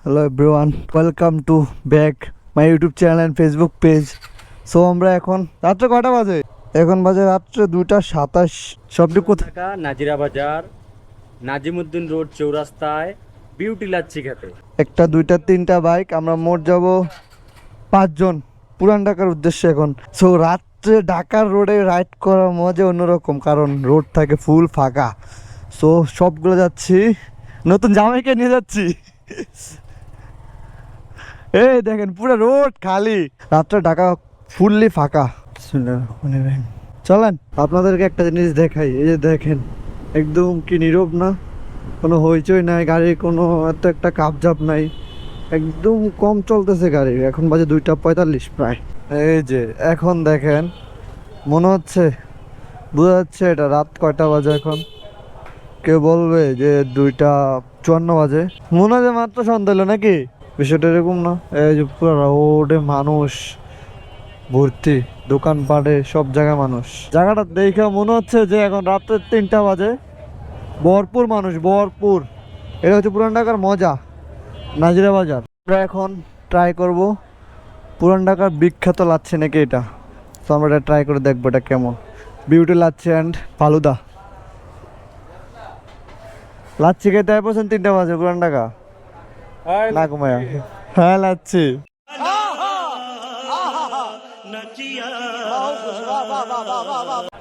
Hello everyone, welcome to back my YouTube channel and Facebook page. So আমরা এখন রাত্রে কটা বাজে? এখন বাজে রাত্রে 2:27। সবটি কোথায়? ঢাকা নাজিরা বাজার, নাজিমুদ্দিন রোড চৌরাস্তায় বিউটি লাচ্ছি খেতে। একটা, দুইটা, তিনটা বাইক, আমরা মোট যাব 5 জন পুরান ঢাকার উদ্দেশ্যে এখন। সো রাত্রে ঢাকার রোডে রাইড করার মজা অন্যরকম, কারণ রোড থাকে ফুল ফাঁকা। সো সবগুলো যাচ্ছি, নতুন জামাইকে নিয়ে যাচ্ছি। এই দেখেন পুরো রোড খালি, রাত্রে ঢাকা ফুললি ফাঁকা। চলেন আপনাদেরকে একটা জিনিস দেখাই। এই যে দেখেন, একদম কি নীরব না, কোনো হইচই নাই, গাড়ির কোনো এত একটা কাপজাপ নাই, একদম কম চলতেছে গাড়ি। এখন বাজে 2:45 প্রায়। এই যে এখন দেখেন, মনে হচ্ছে, বোঝা যাচ্ছে এটা রাত কয়টা বাজে এখন। কেউ বলবে যে 2:54 বাজে, মনে হয় যে মাত্র সন্ধ্যা হলো নাকি। বিষয়টা এরকম না। এই যে পুরো রোডে মানুষ ভর্তি, দোকানপাটে সব জায়গায় মানুষ। জায়গাটা দেখে মনে হচ্ছে যে এখন রাত্রে 3টা বাজে, ভরপুর মানুষ, ভরপুর। এটা হচ্ছে পুরান ঢাকার মজা, নাজিরা বাজার। আমরা এখন ট্রাই করব পুরান ঢাকার বিখ্যাত লাচ্ছি নাকি এটা। তো আমরা এটা ট্রাই করে দেখবো এটা কেমন। Beauty lassi and falooda. লাচ্ছি খেতে পছন্দ 3টা বাজে পুরান ঢাকা না ঘুমায়া। হ্যাঁ লাচ্ছি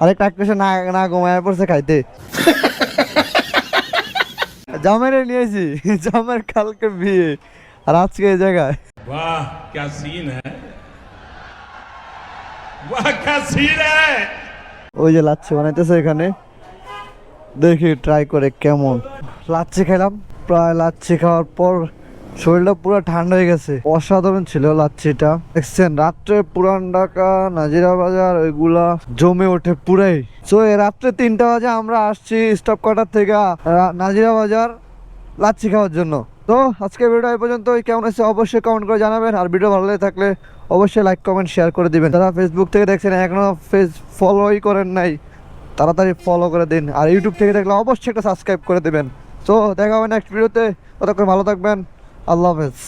আরেকটা একটু না না ঘুমায় পড়ছে খাইতে। জামের নিয়েছি, জামের কালকে বিয়ে আর আজকে এই জায়গায়। वाह क्या सीन है, वाह क्या सीन है। ওই যে লাচ্ছি বানাইতেছে এখানে, দেখি ট্রাই করে কেমন। লাচ্ছি খেলাম, প্রায় লাচ্ছি খাওয়ার পর শরীরটা পুরো ঠান্ডা হয়ে গেছে। অসাধারণ ছিল লাচ্ছিটা। দেখছেন রাত্রে পুরান ঢাকা নাজিরা বাজার ওইগুলা জমে ওঠে পুরাই। সো রাত্রে 3টা বাজে আমরা আসছি স্টপ কোয়ার্টার থেকে নাজিরা বাজার লাচ্ছি খাওয়ার জন্য। তো আজকে ভিডিও এই পর্যন্ত। কেমন আছে অবশ্যই কমেন্ট করে জানাবেন, আর ভিডিও ভালো লেগে থাকলে অবশ্যই লাইক কমেন্ট শেয়ার করে দিবেন। যারা ফেসবুক থেকে দেখছেন এখনো ফলোই করেন নাই, তাড়াতাড়ি ফলো করে দিন। আর ইউটিউব থেকে দেখলে অবশ্যই একটা সাবস্ক্রাইব করে দেবেন। তো দেখা হবে নেক্সট ভিডিওতে, ততক্ষণ ভালো থাকবেন। আল্লাহ হাফেজ।